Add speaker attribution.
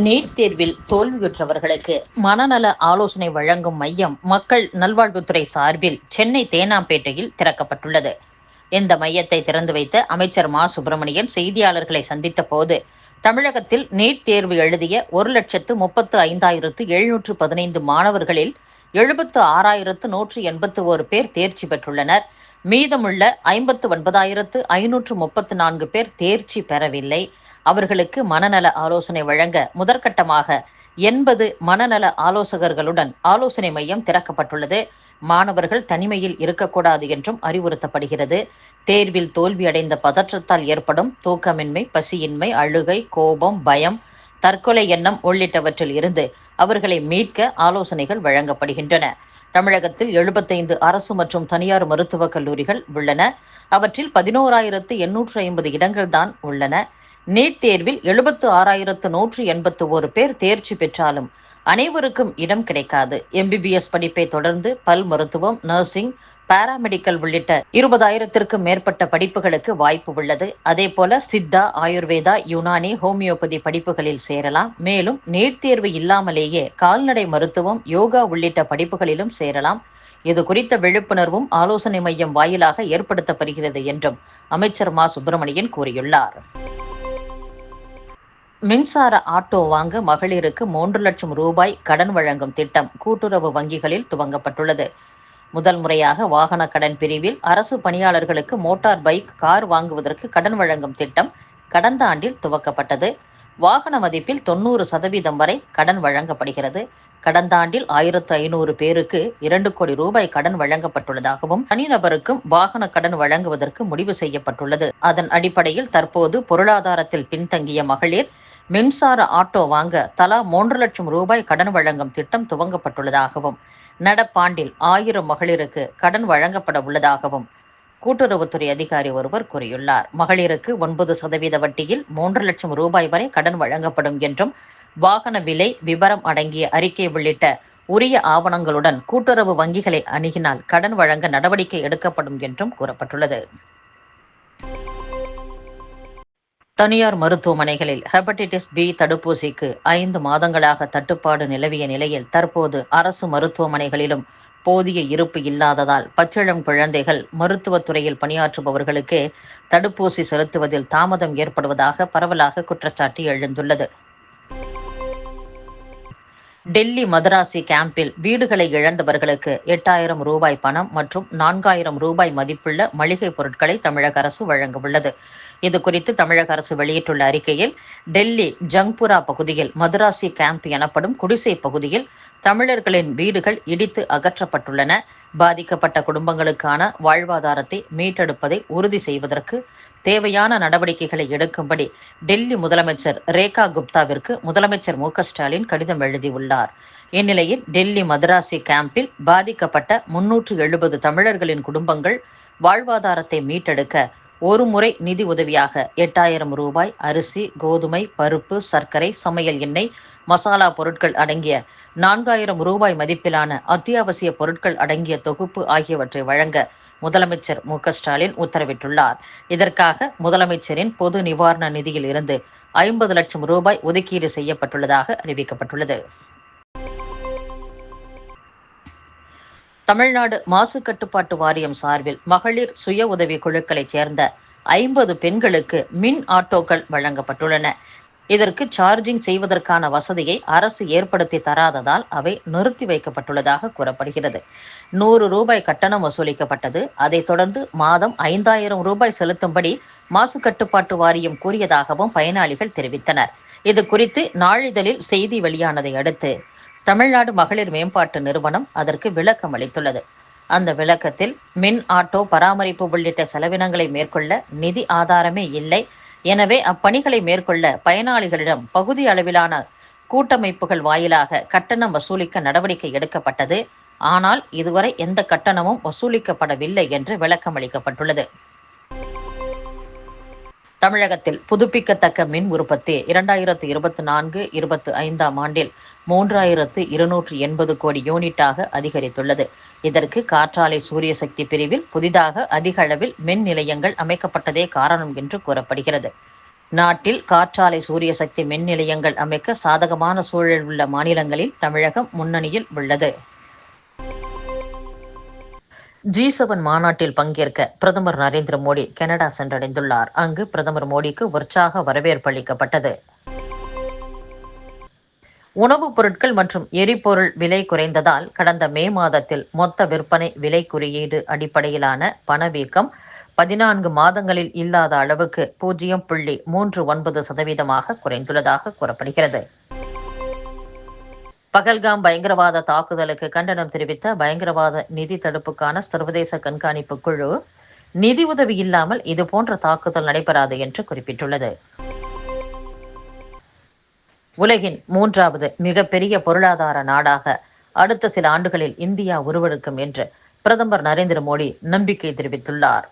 Speaker 1: NEET தேர்வில் தோல்வியுற்றவர்களுக்கு மனநல ஆலோசனை வழங்கும் மையம் மக்கள் நல்வாழ்வுத்துறை சார்பில் சென்னை தேனாம்பேட்டையில் திறக்கப்பட்டுள்ளது. இந்த மையத்தை திறந்து வைத்த அமைச்சர் மா. சுப்பிரமணியன் செய்தியாளர்களை சந்தித்த போது, தமிழகத்தில் நீட் தேர்வு எழுதிய 1,35,715 மாணவர்களில் 76,181 பேர் தேர்ச்சி பெற்றுள்ளனர். மீதமுள்ள 59,534 பேர் தேர்ச்சி பெறவில்லை. அவர்களுக்கு மனநல ஆலோசனை வழங்க முதற்கட்டமாக 80 மனநல ஆலோசகர்களுடன் ஆலோசனை மையம் திறக்கப்பட்டுள்ளது. மாணவர்கள் தனிமையில் இருக்கக்கூடாது என்றும் அறிவுறுத்தப்படுகிறது. தேர்வில் தோல்வியடைந்த பதற்றத்தால் ஏற்படும் தூக்கமின்மை, பசியின்மை, அழுகை, கோபம், பயம், தற்கொலை எண்ணம் உள்ளிட்டவற்றில் இருந்து அவர்களை மீட்க ஆலோசனைகள் வழங்கப்படுகின்றன. தமிழகத்தில் 75 அரசு மற்றும் தனியார் மருத்துவக் கல்லூரிகள் உள்ளன. அவற்றில் 11,850 இடங்கள் தான் உள்ளன. நீட் தேர்வில் 76,181 பேர் தேர்ச்சி பெற்றாலும் அனைவருக்கும் இடம் கிடைக்காது. MBBS படிப்பை தொடர்ந்து பல் மருத்துவம், நர்சிங், பாராமெடிக்கல் உள்ளிட்ட 20,000க்கும் மேற்பட்ட படிப்புகளுக்கு வாய்ப்பு உள்ளது. அதேபோல சித்தா, ஆயுர்வேதா, யுனானி, ஹோமியோபதி படிப்புகளில் சேரலாம். மேலும் நீட் தேர்வு இல்லாமலேயே கால்நடை மருத்துவம், யோகா உள்ளிட்ட படிப்புகளிலும் சேரலாம். இது குறித்த விழிப்புணர்வும் ஆலோசனை மையம் வாயிலாக ஏற்படுத்தப்படுகிறது என்றும் அமைச்சர் மா. சுப்பிரமணியன் கூறியுள்ளார். மின்சார ஆட்டோ வாங்க மகளிருக்கு 3 லட்சம் ரூபாய் கடன் வழங்கும் திட்டம் கூட்டுறவு வங்கிகளில் துவங்கப்பட்டுள்ளது. முதல் முறையாக வாகன கடன் பிரிவில் அரசு பணியாளர்களுக்கு மோட்டார் பைக், கார் வாங்குவதற்கு கடன் வழங்கும் திட்டம் கடந்த ஆண்டில் துவக்கப்பட்டது. வாகன மதிப்பில் 90% வரை கடன் வழங்கப்படுகிறது. கடந்த ஆண்டில் 1,500 பேருக்கு 2 கோடி ரூபாய் கடன் வழங்கப்பட்டுள்ளதாகவும், தனிநபருக்கும் வாகன கடன் வழங்குவதற்கு முடிவு செய்யப்பட்டுள்ளது. அதன் அடிப்படையில் தற்போது பொருளாதாரத்தில் பின்தங்கிய மகளிர் மின்சார ஆட்டோ வாங்க தலா 3 லட்சம் ரூபாய் கடன் வழங்கும் திட்டம் துவங்கப்பட்டுள்ளதாகவும், நடப்பாண்டில் 1000 மகளிருக்கு கடன் வழங்கப்பட உள்ளதாகவும் கூட்டுறவுத்துறை அதிகாரி ஒருவர் கூறியுள்ளார். மகளிருக்கு 9% வட்டியில் 3 லட்சம் ரூபாய் வரை கடன் வழங்கப்படும் என்றும், வாகன விலை விபரம் அடங்கிய அறிக்கை உள்ளிட்ட உரிய ஆவணங்களுடன் கூட்டுறவு வங்கிகளை அணுகினால் கடன் வழங்க நடவடிக்கை எடுக்கப்படும் என்றும் கூறப்பட்டுள்ளது. தனியார் மருத்துவமனைகளில் ஹெப்படைட்டிஸ் பி தடுப்பூசிக்கு 5 மாதங்களாக தட்டுப்பாடு நிலவிய நிலையில் தற்போது அரசு மருத்துவமனைகளிலும் போதிய இருப்பு இல்லாததால் பச்சிளம் குழந்தைகள் மருத்துவத்துறையில் பணியாற்றுபவர்களுக்கு தடுப்பூசி செலுத்துவதில் தாமதம் ஏற்படுவதாக பரவலாக குற்றச்சாட்டு எழுந்துள்ளது. டெல்லி மதராசி கேம்பில் வீடுகளை இழந்தவர்களுக்கு 8,000 ரூபாய் பணம் மற்றும் 4,000 ரூபாய் மதிப்புள்ள மளிகை பொருட்களை தமிழக அரசு வழங்க உள்ளது. இதுகுறித்து தமிழக அரசு வெளியிட்டுள்ள அறிக்கையில், டெல்லி ஜங்புரா பகுதியில் மதராசி கேம்ப் எனப்படும் குடிசை பகுதியில் தமிழர்களின் வீடுகள் இடித்து அகற்றப்பட்டுள்ளன. பாதிக்கப்பட்ட குடும்பங்களுக்கான வாழ்வாதாரத்தை மீட்டெடுப்பதை உறுதி செய்வதற்கு தேவையான நடவடிக்கைகளை எடுக்கும்படி டெல்லி முதலமைச்சர் ரேகா குப்தாவிற்கு முதலமைச்சர் மு. ஸ்டாலின் கடிதம் எழுதியுள்ளார். இந்நிலையில் டெல்லி மதராசி கேம்பில் பாதிக்கப்பட்ட 370 தமிழர்களின் குடும்பங்கள் வாழ்வாதாரத்தை மீட்டெடுக்க ஒருமுறை நிதி உதவியாக 8,000 ரூபாய் அரிசி, கோதுமை, பருப்பு, சர்க்கரை, சமையல் எண்ணெய், மசாலா பொருட்கள் அடங்கிய 4,000 ரூபாய் மதிப்பிலான அத்தியாவசிய பொருட்கள் அடங்கிய தொகுப்பு ஆகியவற்றை வழங்க முதலமைச்சர் மு. ஸ்டாலின் உத்தரவிட்டுள்ளார். இதற்காக முதலமைச்சரின் பொது நிவாரண நிதியில் இருந்து 50 லட்சம் ரூபாய் ஒதுக்கீடு செய்யப்பட்டுள்ளதாக அறிவிக்கப்பட்டுள்ளது. தமிழ்நாடு மாசு கட்டுப்பாட்டு வாரியம் சார்பில் மகளிர் சுய உதவி குழுக்களைச் சேர்ந்த 50 பெண்களுக்கு மின் ஆட்டோக்கள் வழங்கப்பட்டுள்ளன. இதற்கு சார்ஜிங் செய்வதற்கான வசதியை அரசு ஏற்படுத்தி தராததால் அவை நிறுத்தி வைக்கப்பட்டுள்ளதாக கூறப்படுகிறது. 100 ரூபாய் கட்டணம் வசூலிக்கப்பட்டது. அதைத் தொடர்ந்து மாதம் 5,000 ரூபாய் செலுத்தும்படி மாசு கட்டுப்பாட்டு வாரியம் கூறியதாகவும் பயனாளிகள் தெரிவித்தனர். இது குறித்து நாளிதழில் செய்தி வெளியானதை அடுத்து தமிழ்நாடு மகளிர் மேம்பாட்டு நிறுவனம் அதற்கு விளக்கம் அளித்துள்ளது. அந்த விளக்கத்தில், மின் ஆட்டோ பராமரிப்பு உள்ளிட்ட செலவினங்களை மேற்கொள்ள நிதி ஆதாரமே இல்லை. எனவே அப்பணிகளை மேற்கொள்ள பயனாளிகளிடம் பகுதி அளவிலான கூட்டமைப்புகள் வாயிலாக கட்டணம் வசூலிக்க நடவடிக்கை எடுக்கப்பட்டது. ஆனால் இதுவரை எந்த கட்டணமும் வசூலிக்கப்படவில்லை என்று விளக்கம் அளிக்கப்பட்டுள்ளது. தமிழகத்தில் புதுப்பிக்கத்தக்க மின் உற்பத்தி 2024-25 ஆண்டில் 3,280 கோடி யூனிட்டாக அதிகரித்துள்ளது. இதற்கு காற்றாலை சூரிய சக்தி பிரிவில் புதிதாக அதிக அளவில் மின் நிலையங்கள் அமைக்கப்பட்டதே காரணம் என்று கூறப்படுகிறது. நாட்டில் காற்றாலை சூரிய சக்தி மின் நிலையங்கள் அமைக்க சாதகமான சூழல் உள்ள மாநிலங்களில் தமிழகம் முன்னணியில் உள்ளது. G7 மாநாட்டில் பங்கேற்க பிரதமர் நரேந்திர மோடி கனடா சென்றடைந்துள்ளார். அங்கு பிரதமர் மோடிக்கு உற்சாக வரவேற்பு அளிக்கப்பட்டது. உணவுப் பொருட்கள் மற்றும் எரிபொருள் விலை குறைந்ததால் கடந்த மே மாதத்தில் மொத்த விற்பனை விலை குறியீடு அடிப்படையிலான பணவீக்கம் 14 மாதங்களில் இல்லாத அளவுக்கு 0.39% குறைந்துள்ளதாக கூறப்படுகிறது. பகல்காம் பயங்கரவாத தாக்குதலுக்கு கண்டனம் தெரிவித்த பயங்கரவாத நிதி தடுப்புக்கான சர்வதேச கண்காணிப்பு குழு நிதி உதவி இல்லாமல் இதுபோன்ற தாக்குதல் நடைபெறாது என்று குறிப்பிட்டுள்ளது. உலகின் 3வது மிகப்பெரிய பொருளாதார நாடாக அடுத்த சில ஆண்டுகளில் இந்தியா உருவெடுக்கும் என்று பிரதமர் நரேந்திர மோடி நம்பிக்கை தெரிவித்துள்ளார்.